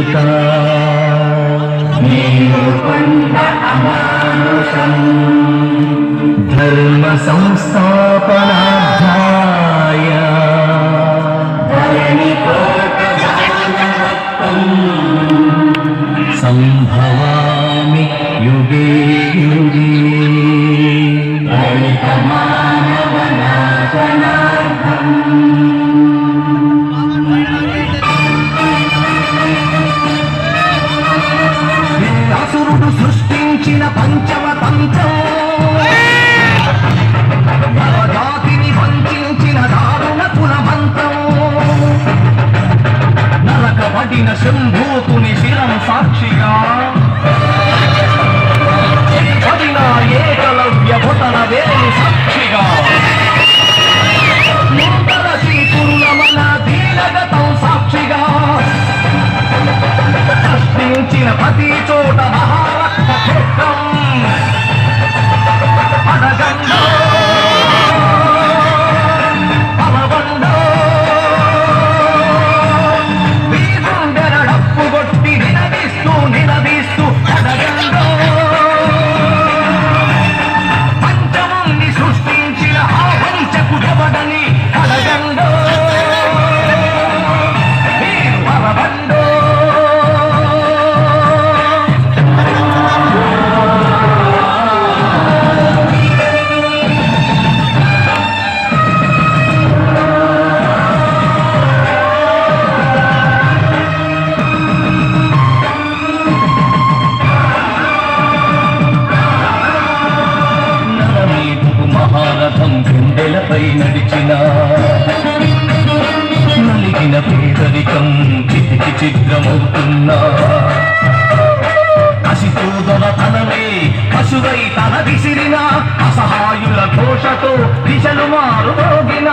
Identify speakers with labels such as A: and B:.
A: సుత ధర్మ సంస్థాపనార్థాయ సంభవామి యుగే యుగే అసురుడు సృష్టించిన పంచమ తంత్రం నరజాతిని వంచిన దారుణ కులమంత్రం నరకబడిన శంభూతుని శిరం సాక్షిగా పడిన ఏకలవ్య భుతన వేలు సాక్షిగా నూతన చీకురుల మన దీనగతం సాక్షిగా సృష్టించిన ప్రతి చోట మహారక్త క్షేత్రం అడగండో పలవండో వీరుండెరడప్పు కొట్టి నిలదీస్తూ అడగండో పంచముని సృష్టించిన ఆ వంచకుడెవడని అడగండో వీరు పలవండో మహారథం గుండెలపై నడిచిన నలిగిన పేదరికం చితికి చిత్రమవుతున్నా కసితో దొరతనమే కసువై తల విసిరిన అసహాయుల ఘోషతో దిశలు మారుమోగిన